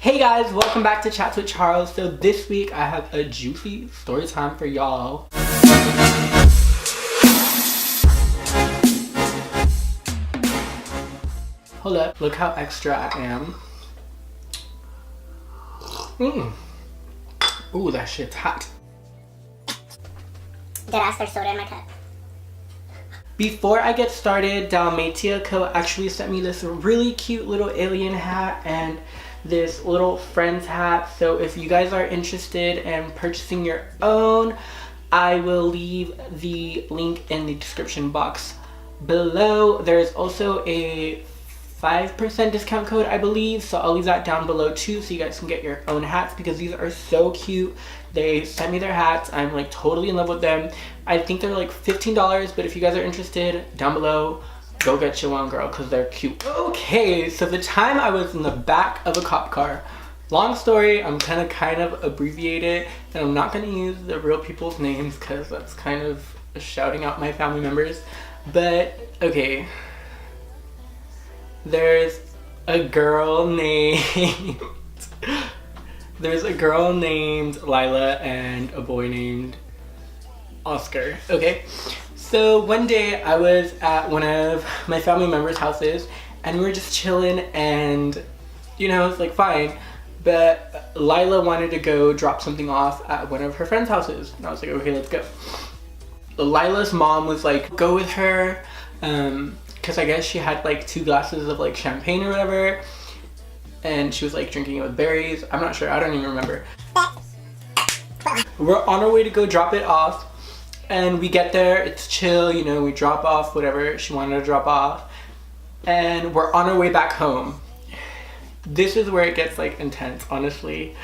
Hey guys, welcome back to Chats with Charles. So this week I have a juicy story time for y'all. Hold up, look how extra I am. Ooh, that shit's hot. Deadass, there's soda in my cup. Before I get started, Dalmatiaco actually sent me this really cute little alien hat and this little friend's hat. So if you guys are interested in purchasing your own, I will leave the link in the description box below. There's also a 5% discount code, I believe, so I'll leave that down below too, so you guys can get your own hats because these are so cute. They sent me their hats. I'm like totally in love with them. I think they're like $15, but if you guys are interested, down below, go get your one, girl, because they're cute. Okay, so the time I was in the back of a cop car, long story, I'm kind of abbreviate it, and I'm not gonna use the real people's names because that's kind of shouting out my family members, but okay. There's a girl named Lila and a boy named Oscar. Okay, so one day I was at one of my family members' houses and we were just chilling, and you know, it's like fine, but Lila wanted to go drop something off at one of her friends' houses, and I was like, okay, let's go. Lila's mom was like, go with her, because I guess she had like 2 glasses of like champagne or whatever, and she was like drinking it with berries. I'm not sure, I don't even remember. We're on our way to go drop it off, and we get there, it's chill, you know, we drop off whatever she wanted to drop off, and we're on our way back home. This is where it gets like intense, honestly.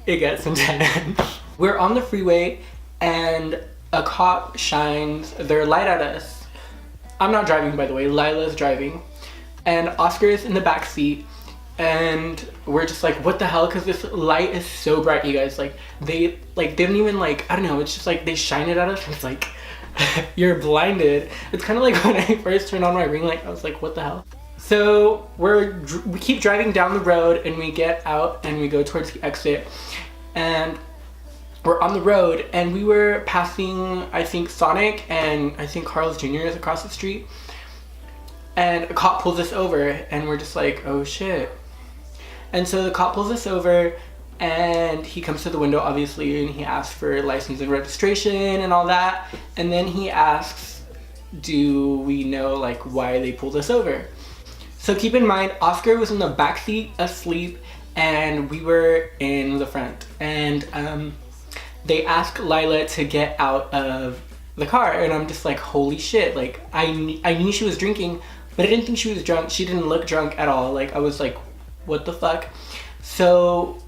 It gets intense. We're on the freeway and a cop shines their light at us. I'm not driving, by the way, Lila's driving, and Oscar is in the back seat, and we're just like, what the hell, because this light is so bright, you guys. Like they didn't even like, I don't know, it's just like they shine it at us and it's like you're blinded. It's kind of like when I first turned on my ring light, I was like, what the hell. So we keep driving down the road and we get out and we go towards the exit, and we're on the road and we were passing, I think, Sonic, and I think Carl's Jr. is across the street, and a cop pulls us over and we're just like, oh shit. And so the cop pulls us over and he comes to the window, obviously, and he asks for license and registration and all that, and then he asks, do we know like why they pulled us over? So keep in mind, Oscar was in the back seat asleep and we were in the front, and they asked Lila to get out of the car, and I'm just like, holy shit. Like I knew she was drinking, but I didn't think she was drunk. She didn't look drunk at all. Like I was like, what the fuck? So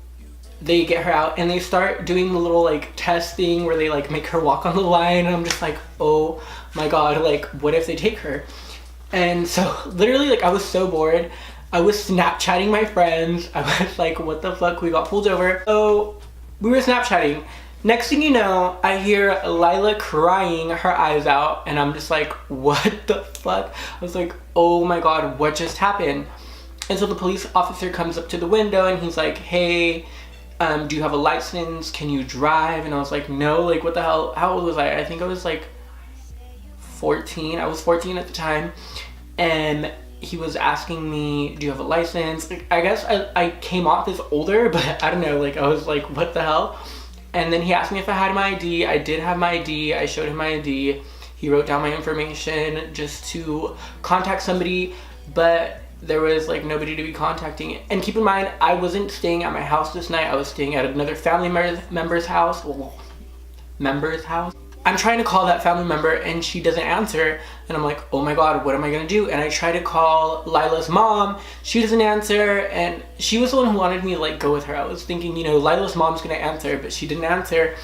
they get her out and they start doing the little like test thing where they like make her walk on the line, and I'm just like, oh my god, like what if they take her? And so literally, like, I was so bored. I was Snapchatting my friends. I was like, what the fuck? We got pulled over. So we were Snapchatting. Next thing you know, I hear Lila crying her eyes out, and I'm just like, what the fuck? I was like, oh my god, what just happened? And so the police officer comes up to the window and he's like, hey, do you have a license? Can you drive? And I was like, no, like what the hell? How old was I? I think I was like 14. I was 14 at the time, and he was asking me, do you have a license? Like, I guess I came off as older, but I don't know, like I was like, what the hell? And then he asked me if I had my ID. I did have my ID. I showed him my ID. He wrote down my information just to contact somebody, but there was like nobody to be contacting. And keep in mind, I wasn't staying at my house this night. I was staying at another family member's house. Member's house. I'm trying to call that family member and she doesn't answer, and I'm like, oh my god, what am I gonna do? And I try to call Lila's mom. She doesn't answer, and she was the one who wanted me to like go with her. I was thinking, you know, Lila's mom's gonna answer, but she didn't answer.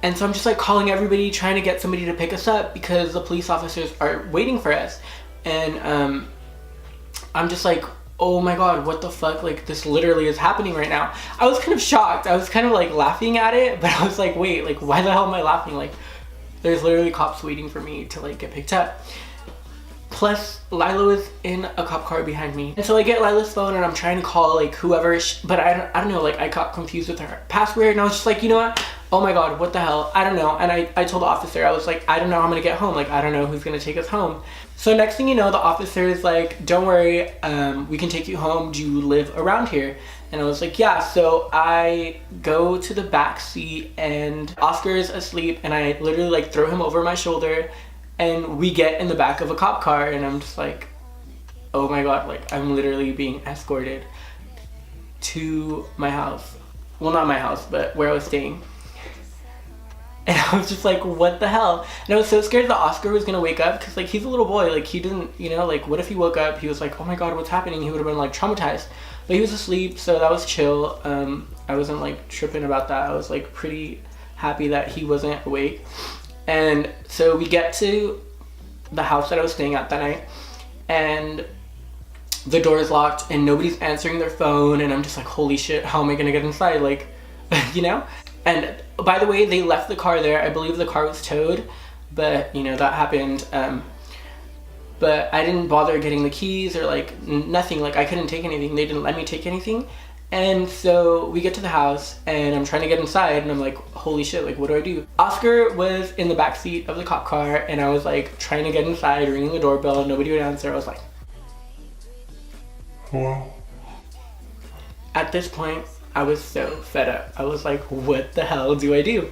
And so I'm just like calling everybody, trying to get somebody to pick us up because the police officers are waiting for us. And I'm just like, oh my god, what the fuck? Like this literally is happening right now. I was kind of shocked. I was kind of like laughing at it, but I was like, wait, like why the hell am I laughing? Like there's literally cops waiting for me to like get picked up. Plus, Lila was in a cop car behind me. And so I get Lila's phone and I'm trying to call like whoever, but I don't know, like I got confused with her password and I was just like, you know what? Oh my God, what the hell? I don't know. And I told the officer, I was like, I don't know how I'm gonna get home. Like, I don't know who's gonna take us home. So next thing you know, the officer is like, don't worry, we can take you home. Do you live around here? And I was like, yeah. So I go to the back seat and Oscar is asleep and I literally like throw him over my shoulder and we get in the back of a cop car and I'm just like, oh my God, like I'm literally being escorted to my house. Well, not my house, but where I was staying. And I was just like, what the hell? And I was so scared that Oscar was gonna wake up because like he's a little boy, like he didn't, you know, like what if he woke up, he was like, oh my God, what's happening? He would have been like traumatized. But he was asleep, so that was chill. I wasn't like tripping about that. I was like pretty happy that he wasn't awake. And so we get to the house that I was staying at that night and the door is locked and nobody's answering their phone and I'm just like, holy shit, how am I gonna get inside? Like, you know? And by the way, they left the car there. I believe the car was towed, but you know, that happened. But I didn't bother getting the keys or like nothing. Like I couldn't take anything. They didn't let me take anything. And so we get to the house and I'm trying to get inside and I'm like, holy shit, like what do I do? Oscar was in the back seat of the cop car and I was like trying to get inside, ringing the doorbell, nobody would answer. I was like, hello? At this point, I was so fed up. I was like, what the hell do I do?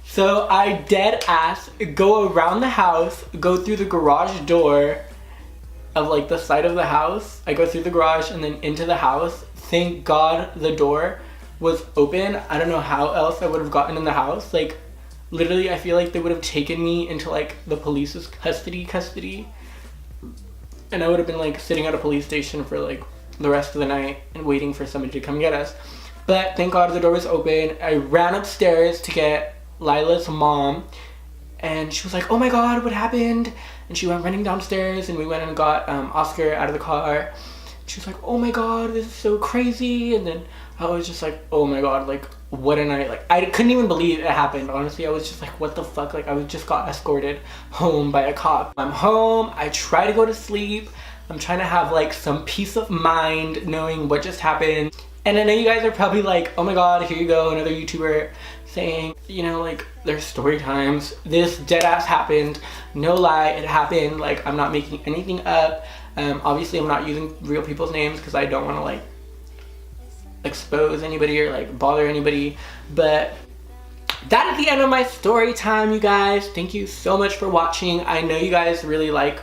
So I dead ass go around the house, go through the garage door of like the side of the house. I go through the garage and then into the house. Thank God the door was open. I don't know how else I would have gotten in the house. Like literally I feel like they would have taken me into like the police's custody. And I would have been like sitting at a police station for like the rest of the night and waiting for somebody to come get us. But thank God the door was open. I ran upstairs to get Lila's mom and she was like, oh my God, what happened? And she went running downstairs and we went and got Oscar out of the car. She was like, oh my God, this is so crazy. And then I was just like, oh my God, like what a night. Like I couldn't even believe it happened. Honestly, I was just like, what the fuck? Like I was just got escorted home by a cop. I'm home, I try to go to sleep. I'm trying to have like some peace of mind knowing what just happened. And I know you guys are probably like, oh my God, here you go, another YouTuber saying, you know, like their story times. This dead ass happened. No lie, it happened. Like I'm not making anything up. Obviously I'm not using real people's names because I don't want to like expose anybody or like bother anybody. But that is the end of my story time, you guys. Thank you so much for watching. I know you guys really like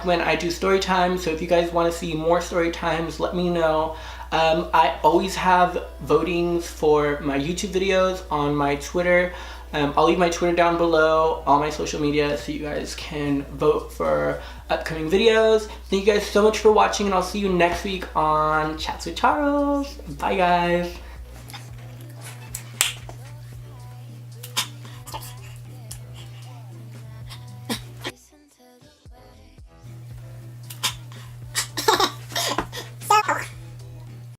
when I do story time, so if you guys want to see more story times, let me know. I always have votings for my YouTube videos on my Twitter. I'll leave my Twitter down below, all my social media, so you guys can vote for upcoming videos. Thank you guys so much for watching, and I'll see you next week on Chats with Charles. Bye, guys.